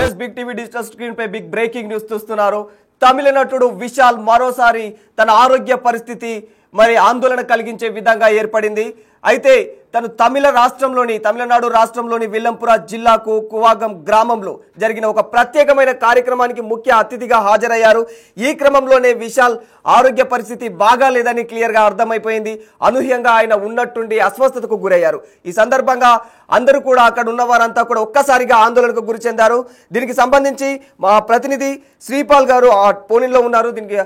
Yes big TV digital screen పై big breaking news చూస్తున్నారు. తమిళ నటుడు విశాల్ మరోసారి తన ఆరోగ్య పరిస్థితి మరి ఆందోళన కలిగించే విధంగా ఏర్పడింది. అయితే తను తమిళనాడు రాష్ట్రంలోని విల్లంపుర జిల్లాకు కువాగం గ్రామంలో జరిగిన ఒక ప్రత్యేకమైన కార్యక్రమానికి ముఖ్య అతిథిగా హాజరయ్యారు. ఈ క్రమంలోనే విశాల్ ఆరోగ్య పరిస్థితి బాగాలేదని క్లియర్గా అర్థమైపోయింది. అనూహ్యంగా ఆయన ఉన్నట్టుండి అస్వస్థతకు గురయ్యారు. ఈ సందర్భంగా అందరూ కూడా అక్కడ ఉన్న వారంతా కూడా ఒక్కసారిగా ఆందోళనకు గురి చెందారు. దీనికి సంబంధించి మా ప్రతినిధి శ్రీపాల్ గారు ఫోన్లో ఉన్నారు. దీనికి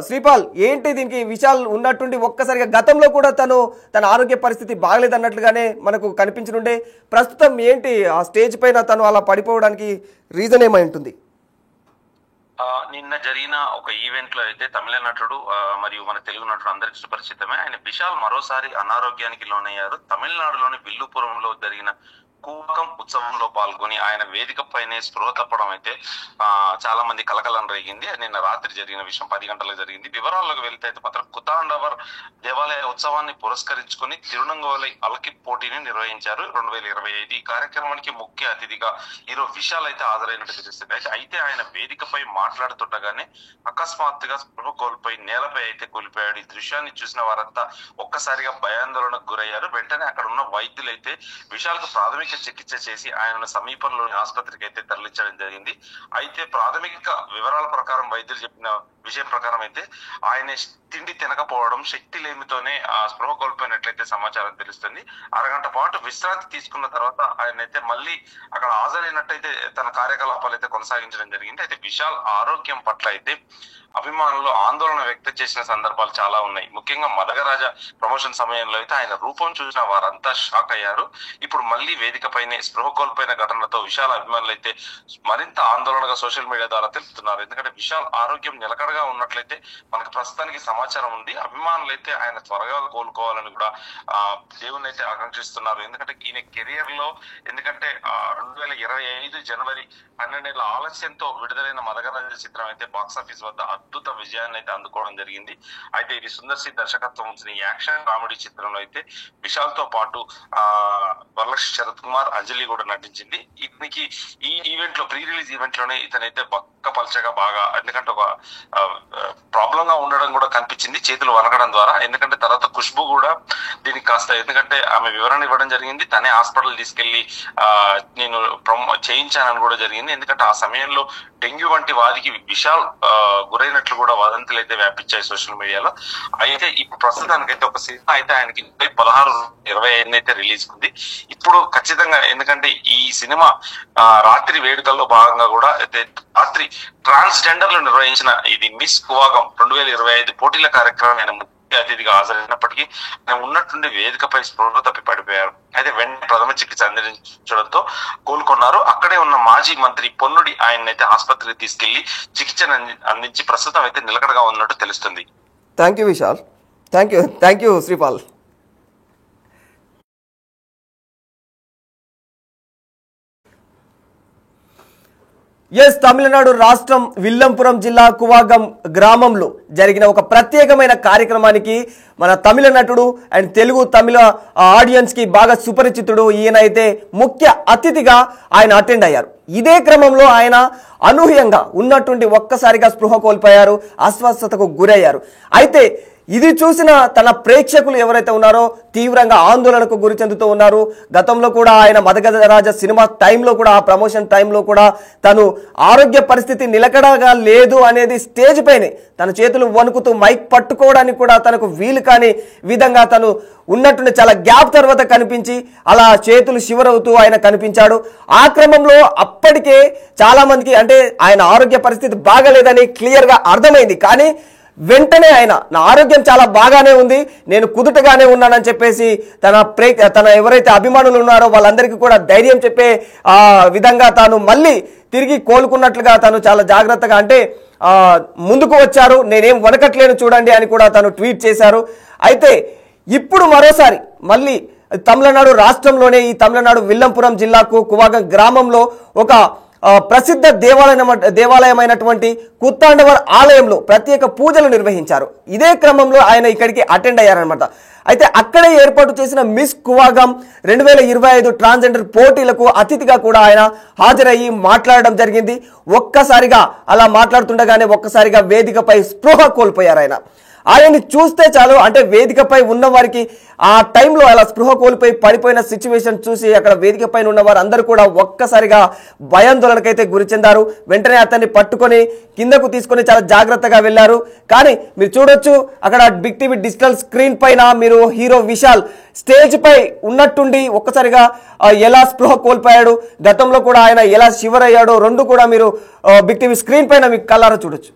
శ్రీపాల్, ఏంటి దీనికి విశాల్ ఉన్నట్టుండి ఒక్కసారిగా గతంలో కూడా తన ఆరోగ్య పరిస్థితి బాగలేదన్నట్లుగానే మనకు కనిపించనుండే, ప్రస్తుతం ఏంటి ఆ స్టేజ్ పైన తను అలా పడిపోవడానికి రీజన్ ఏమై ఉంటుంది? నిన్న జరిగిన ఒక ఈవెంట్ లో అయితే తమిళ నటుడు మరియు మన తెలుగు నటుడు అందరికి సుపరిచితమే ఆయన విశాల్ మరోసారి అనారోగ్యానికి లోనయ్యారు. తమిళనాడులోని విల్లుపురంలో జరిగిన కువాగం ఉత్సవంలో పాల్గొని ఆయన వేదిక పైనే స్పృహ తప్పడం అయితే చాలా మంది కలకలం రేగింది. నిన్న రాత్రి జరిగిన విషయం 10 గంటలకు జరిగింది. వివరాల్లోకి వెళ్తే అయితే మాత్రం కుతాండవర్ దేవాలయ ఉత్సవాన్ని పురస్కరించుకుని తిరునంగోలై అలకి పోటీని నిర్వహించారు 2025. ఈ కార్యక్రమానికి ముఖ్య అతిథిగా ఈరోజు విశాల్ అయితే హాజరైనట్టు తెలుస్తుంది. అయితే ఆయన వేదికపై మాట్లాడుతుండగానే అకస్మాత్తుగా స్పృహ కోల్పోయి నేలపై అయితే కూలిపోయాడు. ఈ దృశ్యాన్ని చూసిన వారంతా ఒక్కసారిగా భయాందోళనకు గురయ్యారు. వెంటనే అక్కడ ఉన్న వైద్యులు అయితే విశాల్ కు ప్రాథమిక చికిత్స చేసి ఆయన సమీపంలోని ఆసుపత్రికి అయితే తరలించడం జరిగింది. అయితే ప్రాథమిక వివరాల ప్రకారం వైద్యులు చెప్పిన విషయం ప్రకారం అయితే ఆయన తిండి తినకపోవడం, శక్తి లేమితోనే స్పృహ కోల్పోయినట్లయితే సమాచారం తెలుస్తుంది. అరగంట పాటు విశ్రాంతి తీసుకున్న తర్వాత ఆయన అయితే మళ్ళీ అక్కడ హాజరైనట్టయితే తన కార్యకలాపాలు అయితే కొనసాగించడం జరిగింది. అయితే విశాల్ ఆరోగ్యం పట్ల అయితే అభిమానులు ఆందోళన వ్యక్తం చేసిన సందర్భాలు చాలా ఉన్నాయి. ముఖ్యంగా మదగరాజ ప్రమోషన్ సమయంలో అయితే ఆయన రూపం చూసిన వారంతా షాక్ అయ్యారు. ఇప్పుడు మళ్ళీ వేదికపైనే స్పృహ కోల్పోయిన ఘటనతో విశాల్ అభిమానులు అయితే మరింత ఆందోళనగా సోషల్ మీడియా ద్వారా తెలుపుతున్నారు. ఎందుకంటే విశాల్ ఆరోగ్యం నిలకడగా ఉన్నట్లయితే మనకు ప్రస్తుతానికి సమాచారం ఉంది. అభిమానులు అయితే ఆయన త్వరగా కోలుకోవాలని కూడా దేవుని అయితే ఆకాంక్షిస్తున్నారు. ఎందుకంటే ఈయన కెరియర్ లో 2025 జనవరి 12 ఆలస్యంతో విడుదలైన మదగరాజ చిత్రం అయితే బాక్సాఫీస్ వద్ద అద్భుత విజయాన్ని అయితే అందుకోవడం జరిగింది. అయితే ఇది సుందర్ సి దర్శకత్వం వచ్చిన యాక్షన్ కామెడీ చిత్రంలో అయితే విశాల్ తో పాటు వరలక్ష్మి శరత్ కుమార్, అంజలి కూడా నటించింది. ఇతనికి ఈ ఈవెంట్ లో ప్రీ రిలీజ్ ఈవెంట్ లోనే ఇతనైతే పల్చగా బాగా, ఎందుకంటే ఒక ప్రాబ్లం గా ఉండడం కూడా కనిపించింది చేతులు వనకడం ద్వారా. ఎందుకంటే తర్వాత ఖుష్బు కూడా దీనికి కాస్త, ఎందుకంటే ఆమె వివరణ ఇవ్వడం జరిగింది, తనే హాస్పిటల్ తీసుకెళ్లి నేను చేయించానని కూడా జరిగింది. ఎందుకంటే ఆ సమయంలో డెంగ్యూ వంటి వాదికి విశాల్ గురైనట్లు కూడా వదంతులు అయితే వ్యాపించాయి సోషల్ మీడియాలో. అయితే ఇప్పుడు ప్రస్తుతానికైతే ఒక సినిమా అయితే ఆయనకి 16/25 అయితే రిలీజ్ ఉంది. ఇప్పుడు ఖచ్చితంగా, ఎందుకంటే ఈ సినిమా రాత్రి వేడుకల్లో భాగంగా కూడా అయితే రాత్రి ట్రాన్స్జెండర్లు నిర్వహించిన ఇది మిస్ కువాగం 2025 పోటీల కార్యక్రమం ఆయన ముఖ్య అతిథిగా హాజరైనప్పటికీ ఆయన ఉన్నట్టుండి వేదికపై స్పృహ తప్పి పడిపోయారు. అయితే వెంటనే ప్రథమ చికిత్స అందించడంతో కోలుకున్నారు. అక్కడే ఉన్న మాజీ మంత్రి పొన్నుడి ఆయనైతే ఆసుపత్రికి తీసుకెళ్లి చికిత్సను అందించి ప్రస్తుతం అయితే నిలకడగా ఉన్నట్టు తెలుస్తుంది. Thank you Vishal. Thank you Sripal. Yes, Tamil Nadu రాష్ట్రం విల్లంపురం జిల్లా కువాగం గ్రామంలో జరిగిన ఒక ప్రత్యేకమైన కార్యక్రమానికి మన తమిళ నటుడు అండ్ తమిళ ఆడియన్స్ కి బాగా సుపరిచితుడు ఈయన అయితే ముఖ్య అతిథిగా ఆయన అటెండ్ అయ్యారు. ఇదే క్రమంలో ఆయన అనూహ్యంగా ఉన్నట్టుండి ఒక్కసారిగా స్పృహ కోల్పోయారు, అస్వస్థతకు గురయ్యారు. అయితే ఇది చూసిన తన ప్రేక్షకులు ఎవరైతే ఉన్నారో తీవ్రంగా ఆందోళనకు గురి చెందుతూ ఉన్నారు. గతంలో కూడా ఆయన మదగరాజ సినిమా టైంలో కూడా, ఆ ప్రమోషన్ టైంలో కూడా తను ఆరోగ్య పరిస్థితి నిలకడగా లేదు అనేది స్టేజ్ పైనే తన చేతులు వణుకుతూ మైక్ పట్టుకోవడానికి కూడా తనకు వీలు కాని విధంగా తను ఉన్నట్టుండి చాలా గ్యాప్ తర్వాత కనిపించి అలా చేతులు శివరవుతూ ఆయన కనిపించాడు. ఆ క్రమంలో అప్పటికే చాలా మందికి అంటే ఆయన ఆరోగ్య పరిస్థితి బాగాలేదని క్లియర్గా అర్థమైంది. కానీ వెంటనే ఆయన నా ఆరోగ్యం చాలా బాగానే ఉంది, నేను కుదుటగానే ఉన్నానని చెప్పేసి తన ఎవరైతే అభిమానులు ఉన్నారో వాళ్ళందరికీ కూడా ధైర్యం చెప్పే విధంగా తాను మళ్ళీ తిరిగి కోలుకున్నట్లుగా తను చాలా జాగ్రత్తగా అంటే ముందుకు వచ్చారు. నేనేం వణకట్లేను చూడండి అని కూడా తను ట్వీట్ చేశారు. అయితే ఇప్పుడు మరోసారి మళ్ళీ తమిళనాడు రాష్ట్రంలోనే ఈ తమిళనాడు విల్లంపురం జిల్లాకు కువాగం గ్రామంలో ఒక ప్రసిద్ధ దేవాలయమైనటువంటి కూత్తాండవర్ ఆలయంలో ప్రత్యేక పూజలు నిర్వహించారు. ఇదే క్రమంలో ఆయన ఇక్కడికి అటెండ్ అయ్యారనమాట. అయితే అక్కడే ఏర్పాటు చేసిన మిస్ కువాగం 2025 ట్రాన్స్జెండర్ పోటీలకు అతిథిగా కూడా ఆయన హాజరయ్యి మాట్లాడడం జరిగింది. ఒక్కసారిగా అలా మాట్లాడుతుండగానే ఒక్కసారిగా వేదికపై స్పృహ కోల్పోయారు ఆయన్ని చూస్తే చాలు, అంటే వేదికపై ఉన్న వారికి ఆ టైంలో అలా స్పృహ కోల్పోయి పడిపోయిన సిచ్యువేషన్ చూసి అక్కడ వేదిక పైన ఉన్న వారు అందరూ కూడా ఒక్కసారిగా భయాందోళనకైతే గురి చెందారు. వెంటనే అతన్ని పట్టుకొని కిందకు తీసుకొని చాలా జాగ్రత్తగా వెళ్ళారు. కానీ మీరు చూడొచ్చు అక్కడ బిగ్ టీవీ డిజిటల్ స్క్రీన్ పైన మీరు హీరో విశాల్ స్టేజ్ పై ఉన్నట్టుండి ఒక్కసారిగా ఎలా స్పృహ కోల్పోయాడు, గతంలో కూడా ఆయన ఎలా శివర్ అయ్యాడో రెండు కూడా మీరు బిగ్ టీవీ స్క్రీన్ పైన మీకు కళ్ళారా చూడొచ్చు.